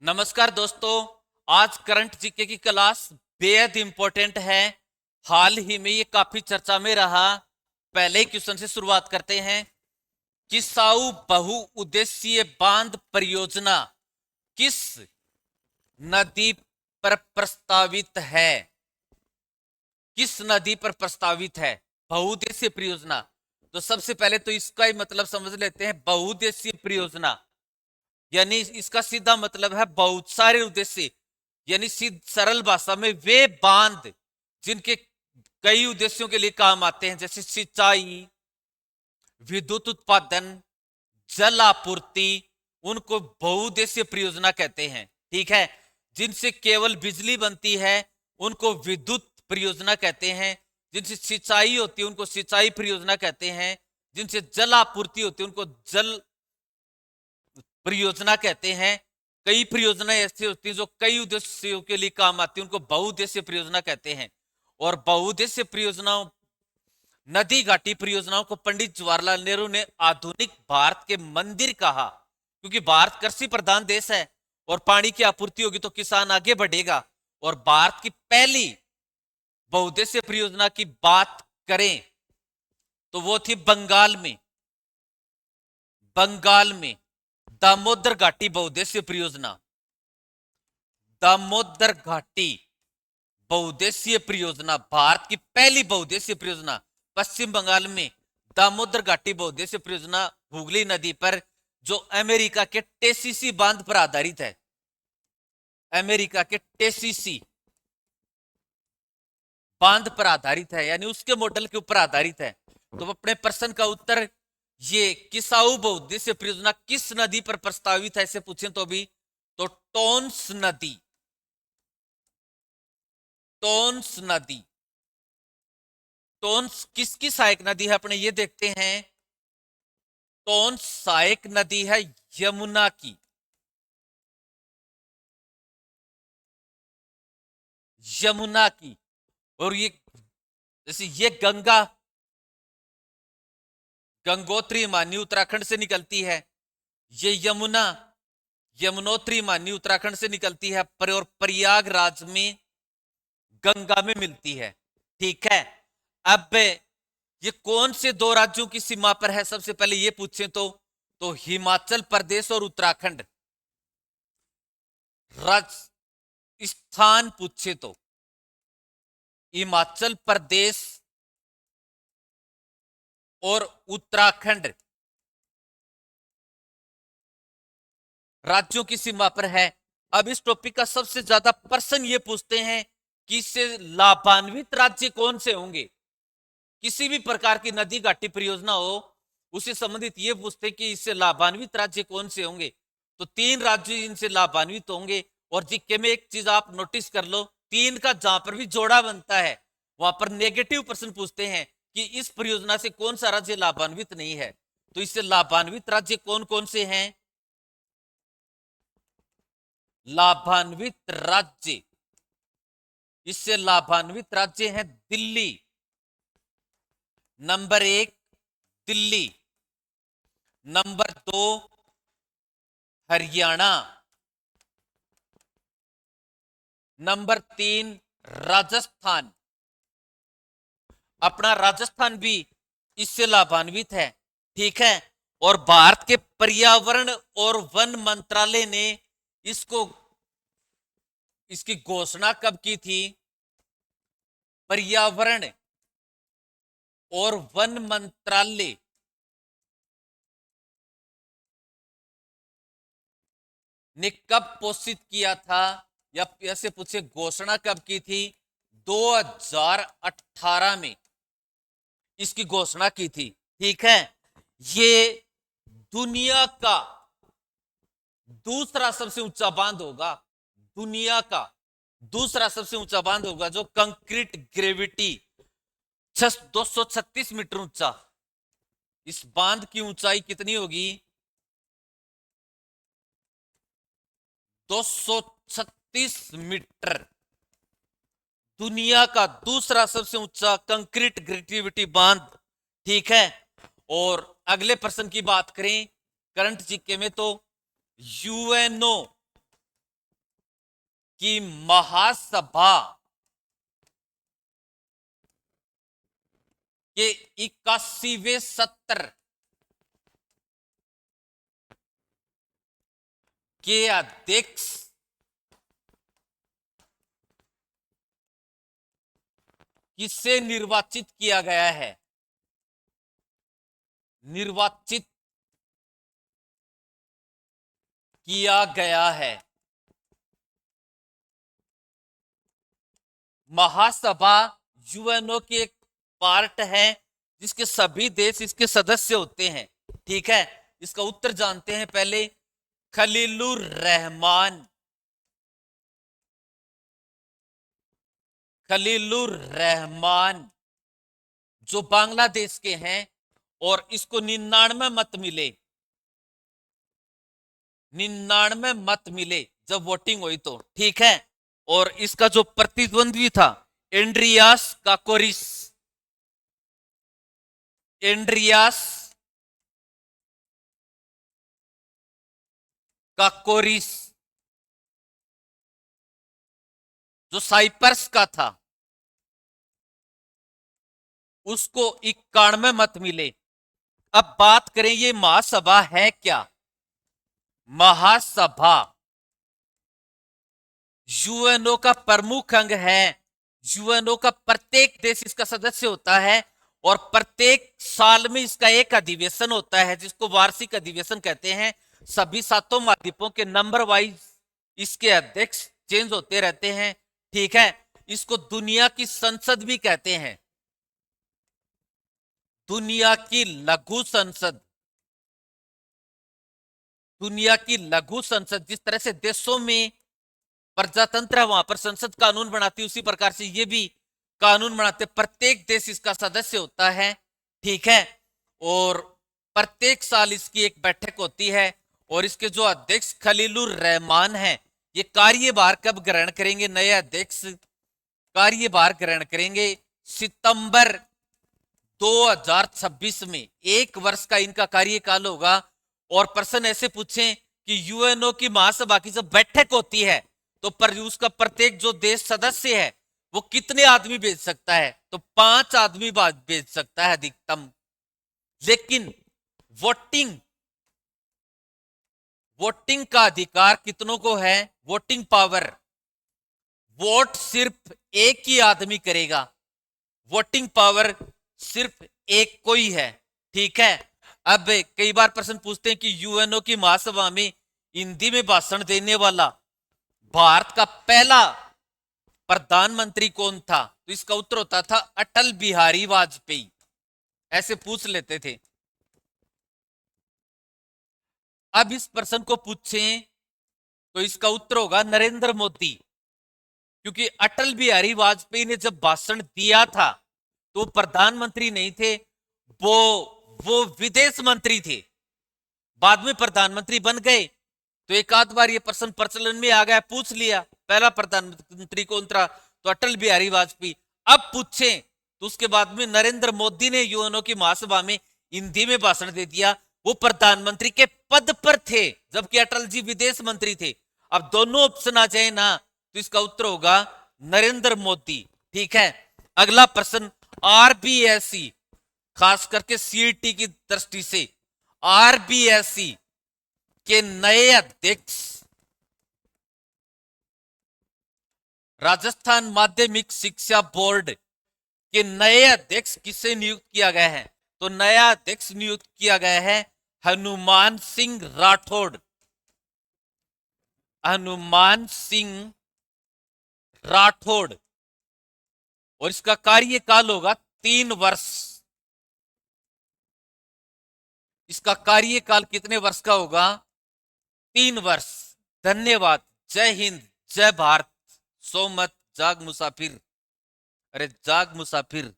नमस्कार दोस्तों। आज करंट जीके की क्लास बेहद इंपॉर्टेंट है। हाल ही में ये काफी चर्चा में रहा। पहले क्वेश्चन से शुरुआत करते हैं। किसाऊ बहुउद्देशीय बांध परियोजना किस नदी पर प्रस्तावित है? किस नदी पर प्रस्तावित है बहुउद्देशीय परियोजना? तो सबसे पहले तो इसका ही मतलब समझ लेते हैं। बहुउद्देशीय परियोजना यानी इसका सीधा मतलब है बहुत सारे उद्देश्य, यानी सरल भाषा में वे बांध जिनके कई उद्देश्यों के लिए काम आते हैं, जैसे सिंचाई, विद्युत उत्पादन, जल आपूर्ति, उनको बहुउद्देशीय परियोजना कहते हैं। ठीक है। जिनसे केवल बिजली बनती है उनको विद्युत परियोजना कहते हैं। जिनसे सिंचाई होती है उनको सिंचाई परियोजना कहते हैं। जिनसे जल आपूर्ति होती है उनको जल परियोजना कहते हैं। कई परियोजनाएं ऐसी होती हैं जो कई उद्देश्यों के लिए काम आती है, उनको बहुउद्देशीय परियोजना कहते हैं। और बहुउद्देशीय परियोजनाओं, नदी घाटी परियोजनाओं को पंडित जवाहरलाल नेहरू ने आधुनिक भारत के मंदिर कहा, क्योंकि भारत कृषि प्रधान देश है और पानी की आपूर्ति होगी तो किसान आगे बढ़ेगा। और भारत की पहली बहुउद्देशीय परियोजना की बात करें तो वो थी बंगाल में दामोदर घाटी बहुउद्देशीय परियोजना। दामोदर घाटी बहुउद्देशीय परियोजना भारत की पहली बहुउद्देशीय परियोजना। पश्चिम बंगाल में दामोदर घाटी बहुउद्देशीय परियोजना हुगली नदी पर, जो अमेरिका के टेसीसी बांध पर आधारित है। अमेरिका के टेसीसी बांध पर आधारित है, यानी उसके मॉडल के ऊपर आधारित है। तो अपने प्रश्न का उत्तर, ये किसाऊ बहुउद्देशीय परियोजना किस नदी पर प्रस्तावित है, इसे पूछें तो भी तो टोन्स नदी। टोन्स नदी, टोन्स किसकी सहायक नदी है अपने ये देखते हैं। टोन्स सहायक नदी है यमुना की। यमुना की। और ये जैसे ये गंगोत्री मानी उत्तराखंड से निकलती है। ये यमुना यमुनोत्री मानी उत्तराखंड से निकलती है और प्रयागराज में गंगा में मिलती है। ठीक है। अब ये कौन से दो राज्यों की सीमा पर है, सबसे पहले ये पूछें तो हिमाचल प्रदेश और उत्तराखंड। राजस्थान पूछे तो हिमाचल प्रदेश और उत्तराखंड राज्यों की सीमा पर है। अब इस टॉपिक का सबसे ज्यादा प्रश्न ये पूछते हैं कि इससे लाभान्वित राज्य कौन से होंगे। किसी भी प्रकार की नदी घाटी परियोजना हो, उससे संबंधित ये पूछते हैं कि इससे लाभान्वित राज्य कौन से होंगे। तो 3 राज्य इनसे लाभान्वित होंगे। और जीके में एक चीज आप नोटिस कर लो, 3 का जहां पर भी जोड़ा बनता है वहां पर नेगेटिव प्रश्न पूछते हैं कि इस परियोजना से कौन सा राज्य लाभान्वित नहीं है। तो इससे लाभान्वित राज्य कौन कौन से हैं? लाभान्वित राज्य, इससे लाभान्वित राज्य है Delhi. Number 1 Delhi, number 2 Haryana, number 3 Rajasthan. अपना राजस्थान भी इससे लाभान्वित है। ठीक है। और भारत के पर्यावरण और वन मंत्रालय ने इसको इसकी घोषणा कब की थी? पर्यावरण और वन मंत्रालय ने कब घोषित किया था, या ऐसे पूछे घोषणा कब की थी? 2018 में इसकी घोषणा की थी। ठीक है। ये दुनिया का दूसरा सबसे ऊंचा बांध होगा। दुनिया का दूसरा सबसे ऊंचा बांध होगा जो कंक्रीट ग्रेविटी 236 मीटर ऊंचा। इस बांध की ऊंचाई कितनी होगी? 236 मीटर। दुनिया का दूसरा सबसे ऊंचा कंक्रीट ग्रेविटी बांध। ठीक है। और अगले प्रश्न की बात करें करंट जीके में तो यूएनओ की महासभा के 81वें सत्र के अध्यक्ष किसे निर्वाचित किया गया है? निर्वाचित किया गया है। महासभा यूएनओ की एक पार्ट है जिसके सभी देश इसके सदस्य होते हैं। ठीक है, इसका उत्तर जानते हैं पहले। खलीलुर रहमान, खलीलुर रहमान जो बांग्लादेश के हैं और इसको 99 मत मिले, 99 मत मिले जब वोटिंग हुई तो। ठीक है, और इसका जो प्रतिद्वंद्वी था एंड्रियास काकोरिस, एंड्रियास काकोरिस जो साइप्रस का था, उसको 91 मत मिले। अब बात करें ये महासभा है क्या? महासभा यूएनओ का प्रमुख अंग है। यूएनओ का प्रत्येक देश इसका सदस्य होता है और प्रत्येक साल में इसका एक अधिवेशन होता है जिसको वार्षिक अधिवेशन कहते हैं। सभी 7 महाद्वीपों के नंबर वाइज इसके अध्यक्ष चेंज होते रहते हैं। ठीक है, इसको दुनिया की संसद भी कहते हैं, दुनिया की लघु संसद, दुनिया की लघु संसद। जिस तरह से देशों में प्रजातंत्र है वहां पर संसद कानून बनाती, उसी प्रकार से ये भी कानून बनाते। प्रत्येक देश इसका सदस्य होता है। ठीक है, और प्रत्येक साल इसकी एक बैठक होती है और इसके जो अध्यक्ष खलीलुर रहमान है, ये कार्यभार कब ग्रहण करेंगे? नए अध्यक्ष कार्यभार ग्रहण करेंगे सितंबर 2026 में। 1 वर्ष का इनका कार्यकाल होगा। और प्रश्न ऐसे पूछें कि यूएनओ की महासभा की जब बैठक होती है तो उसका प्रत्येक जो देश सदस्य है वो कितने आदमी भेज सकता है? तो 5 आदमी भेज सकता है अधिकतम। लेकिन वोटिंग, वोटिंग का अधिकार कितनों को है? वोटिंग पावर, वोट सिर्फ एक ही आदमी करेगा, वोटिंग पावर सिर्फ एक को ही है। ठीक है, अब कई बार प्रश्न पूछते हैं कि यूएनओ की महासभा में हिंदी में भाषण देने वाला भारत का पहला प्रधानमंत्री कौन था? तो इसका उत्तर होता था अटल बिहारी वाजपेयी। ऐसे पूछ लेते थे। अब इस प्रश्न को पूछें तो इसका उत्तर होगा नरेंद्र मोदी, क्योंकि अटल बिहारी वाजपेयी ने जब भाषण दिया था तो प्रधानमंत्री नहीं थे, वो विदेश मंत्री थे, बाद में प्रधानमंत्री बन गए। तो एक आध बार ये प्रश्न प्रचलन में आ गया, पूछ लिया पहला प्रधानमंत्री कौन था, तो अटल बिहारी वाजपेयी। अब पूछें तो उसके बाद में नरेंद्र मोदी ने यूएनओ की महासभा में हिंदी में भाषण दे दिया। वो प्रधानमंत्री के पद पर थे जबकि अटल जी विदेश मंत्री थे। अब दोनों ऑप्शन आ जाए ना तो इसका उत्तर होगा नरेंद्र मोदी। ठीक है, अगला प्रश्न आरबीएसई, खास करके सीईटी की दृष्टि से आरबीएसई के नए अध्यक्ष, राजस्थान माध्यमिक शिक्षा बोर्ड के नए अध्यक्ष किसे नियुक्त किया गया है? तो नया अध्यक्ष नियुक्त किया गया है हनुमान सिंह राठौड़, हनुमान सिंह राठौड़। और इसका कार्यकाल होगा 3 वर्ष। इसका कार्यकाल कितने वर्ष का होगा? 3 वर्ष। धन्यवाद। जय हिंद, जय भारत। सो मत जाग मुसाफिर, अरे जाग मुसाफिर।